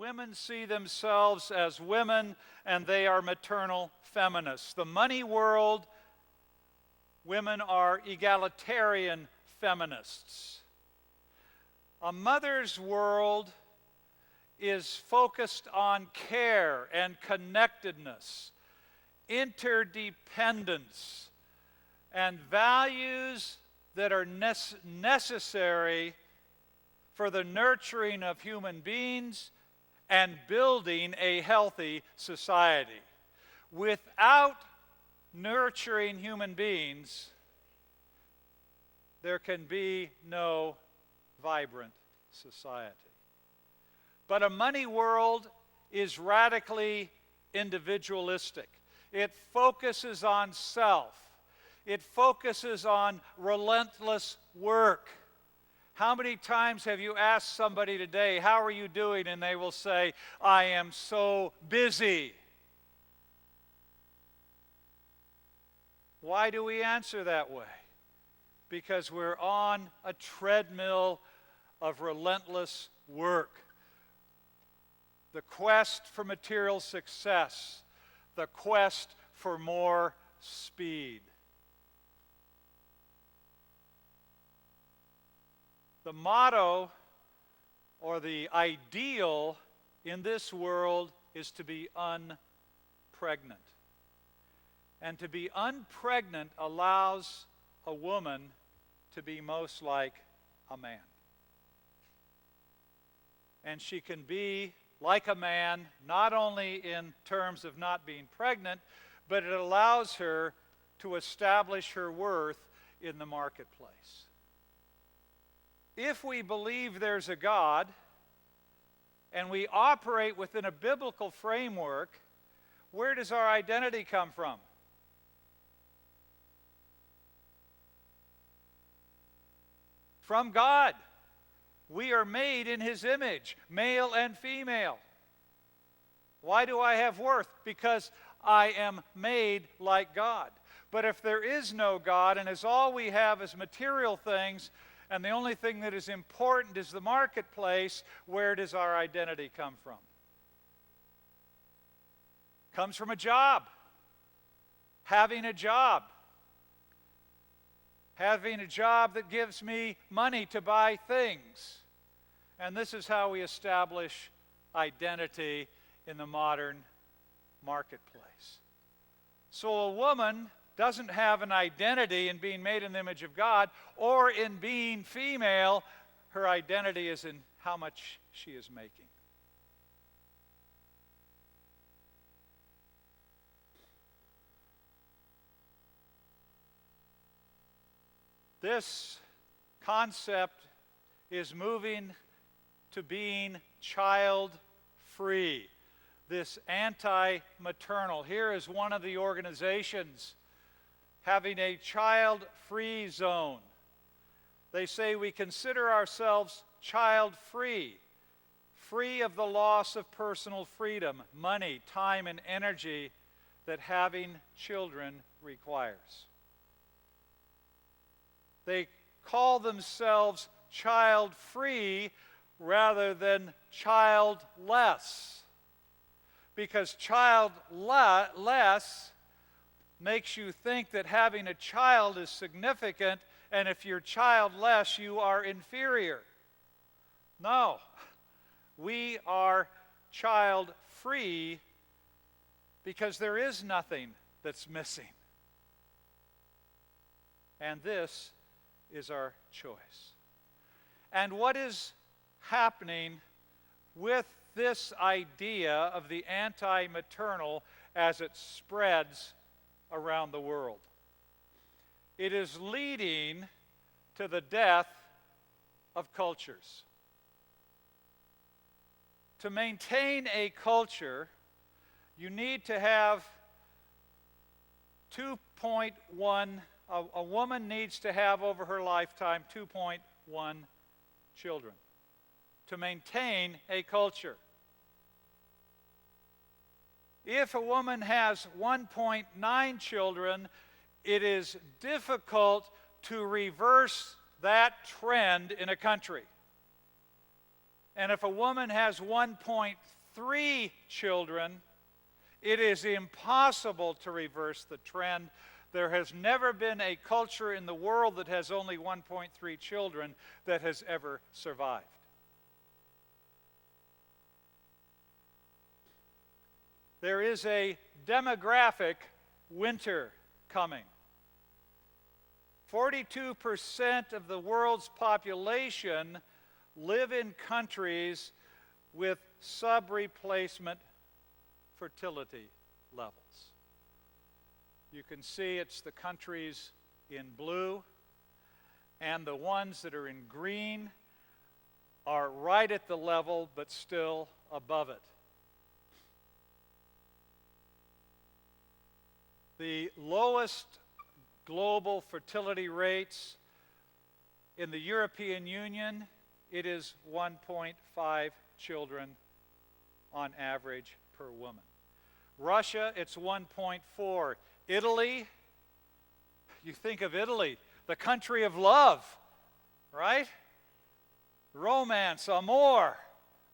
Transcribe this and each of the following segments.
women see themselves as women, and they are maternal feminists. The money world, women are egalitarian feminists. A mother's world is focused on care and connectedness, interdependence, and values that are necessary for the nurturing of human beings and building a healthy society. Without nurturing human beings, there can be no vibrant society. But a money world is radically individualistic. It focuses on self. It focuses on relentless work. How many times have you asked somebody today, how are you doing? And they will say, I am so busy. Why do we answer that way? Because we're on a treadmill of relentless work. The quest for material success, the quest for more speed. The motto or the ideal in this world is to be unpregnant. And to be unpregnant allows a woman to be most like a man. And she can be like a man, not only in terms of not being pregnant, but it allows her to establish her worth in the marketplace. If we believe there's a God and we operate within a biblical framework, where does our identity come from? From God. We are made in His image, male and female. Why do I have worth? Because I am made like God. But if there is no God, and as all we have is material things, and the only thing that is important is the marketplace, where does our identity come from? Comes from a job. Having a job. Having a job that gives me money to buy things. And this is how we establish identity in the modern marketplace. So a woman doesn't have an identity in being made in the image of God or in being female. Her identity is in how much she is making. This concept is moving to being child-free, this anti-maternal. Here is one of the organizations having a child-free zone. They say we consider ourselves child-free, free of the loss of personal freedom, money, time, and energy that having children requires. They call themselves child-free rather than childless, because childless makes you think that having a child is significant, and if you're childless, you are inferior. No, we are child-free because there is nothing that's missing. And this is our choice. And what is happening with this idea of the anti-maternal as it spreads around the world? It is leading to the death of cultures. To maintain a culture, you need to have 2.1, a woman needs to have over her lifetime 2.1 children to maintain a culture. If a woman has 1.9 children, it is difficult to reverse that trend in a country. And if a woman has 1.3 3 children, it is impossible to reverse the trend. There has never been a culture in the world that has only 1.3 children that has ever survived. There is a demographic winter coming. 42% of the world's population live in countries with sub-replacement fertility levels. You can see it's the countries in blue, and the ones that are in green are right at the level but still above it. The lowest global fertility rates in the European Union, it is 1.5 children on average per woman. Russia, it's 1.4. Italy, you think of Italy, the country of love, right? Romance, amor,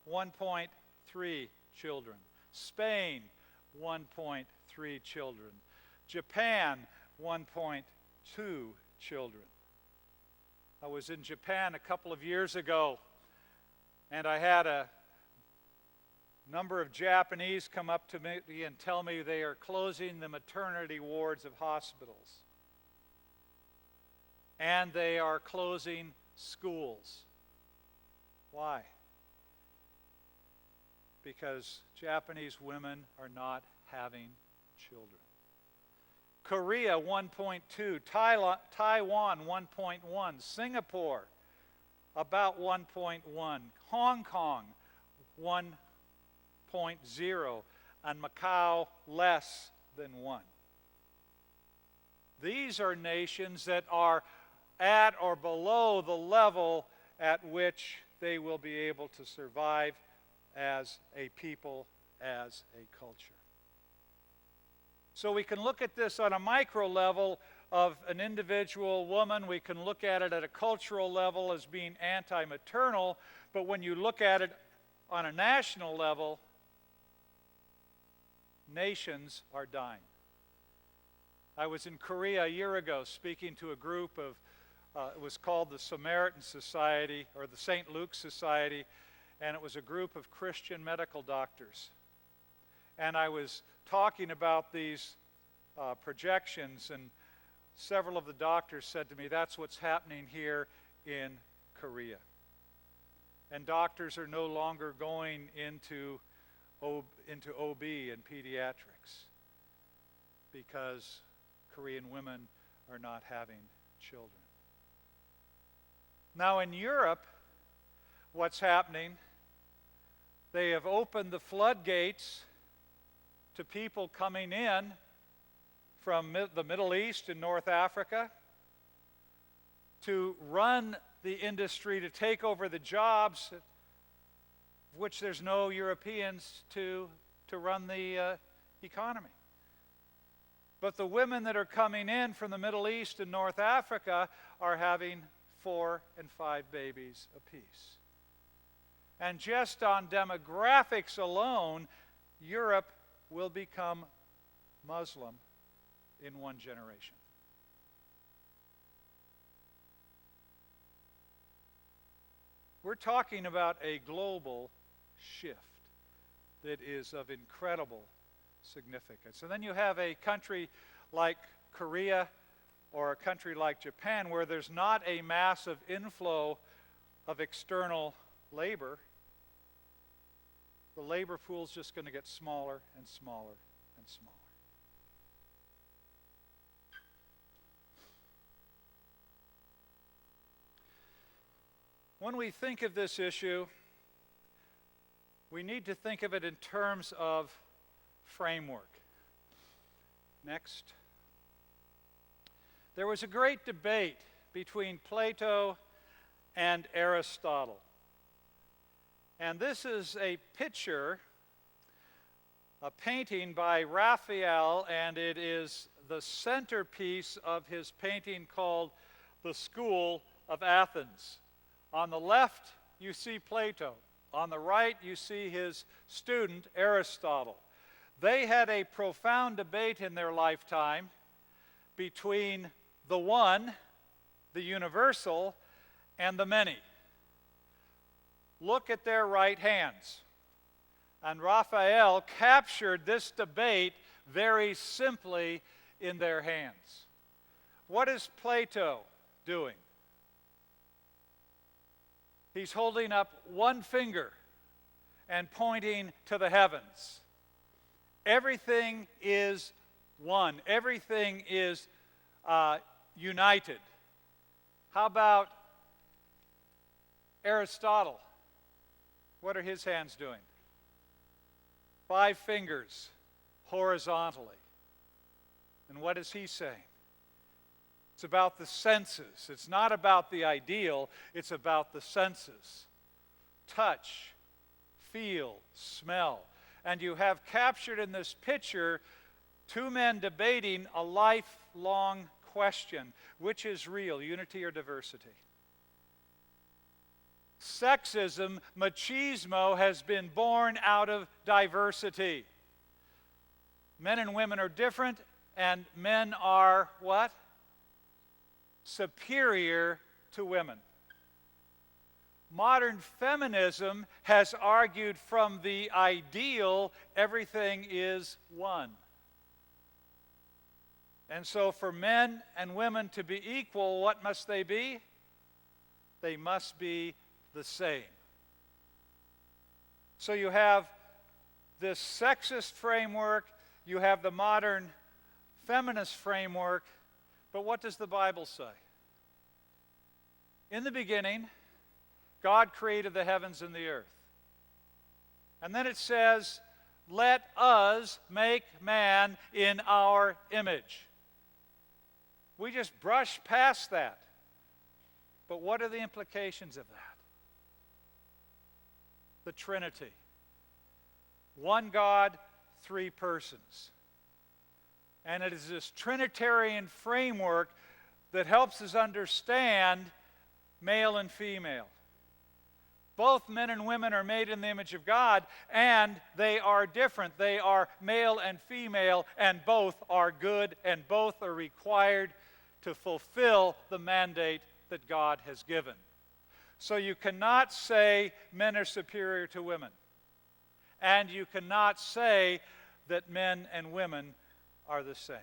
1.3 children. Spain, 1.3 children. Japan, 1.2 children. I was in Japan a couple of years ago, and I had a number of Japanese come up to me and tell me they are closing the maternity wards of hospitals. And they are closing schools. Why? Because Japanese women are not having children. Korea, 1.2. Taiwan, 1.1. Singapore, about 1.1. Hong Kong, 1.0. And Macau, less than 1. These are nations that are at or below the level at which they will be able to survive as a people, as a culture. So we can look at this on a micro level of an individual woman. We can look at it at a cultural level as being anti-maternal. But when you look at it on a national level, nations are dying. I was in Korea a year ago speaking to a group of, it was called the Samaritan Society, or the St. Luke Society, and it was a group of Christian medical doctors. And I was talking about these projections, and several of the doctors said to me, that's what's happening here in Korea. And doctors are no longer going into OB and pediatrics because Korean women are not having children. Now in Europe, what's happening, they have opened the floodgates to people coming in from the Middle East and North Africa to run the industry, to take over the jobs, which there's no Europeans to run the economy. But the women that are coming in from the Middle East and North Africa are having 4 and 5 babies apiece. And just on demographics alone, Europe will become Muslim in 1 generation. We're talking about a global shift that is of incredible significance. And then you have a country like Korea or a country like Japan where there's not a massive inflow of external labor. The labor pool is just going to get smaller and smaller and smaller. When we think of this issue, we need to think of it in terms of framework. Next. There was a great debate between Plato and Aristotle. And this is a picture, a painting by Raphael, and it is the centerpiece of his painting called The School of Athens. On the left, you see Plato. On the right, you see his student, Aristotle. They had a profound debate in their lifetime between the one, the universal, and the many. Look at their right hands. And Raphael captured this debate very simply in their hands. What is Plato doing? He's holding up one finger and pointing to the heavens. Everything is one. Everything is united. How about Aristotle? What are his hands doing? 5 fingers horizontally. And what is he saying? It's about the senses. It's not about the ideal, it's about the senses. Touch, feel, smell. And you have captured in this picture 2 men debating a lifelong question. Which is real, unity or diversity? Sexism, machismo, has been born out of diversity. Men and women are different, and men are what? Superior to women. Modern feminism has argued from the ideal, everything is one. And so for men and women to be equal, what must they be? They must be the same. So you have this sexist framework, you have the modern feminist framework, but what does the Bible say? In the beginning, God created the heavens and the earth. And then it says, let us make man in our image. We just brush past that. But what are the implications of that? The Trinity. One God, 3 persons. And it is this Trinitarian framework that helps us understand male and female. Both men and women are made in the image of God, and they are different. They are male and female, and both are good, and both are required to fulfill the mandate that God has given. So you cannot say men are superior to women, and you cannot say that men and women are the same.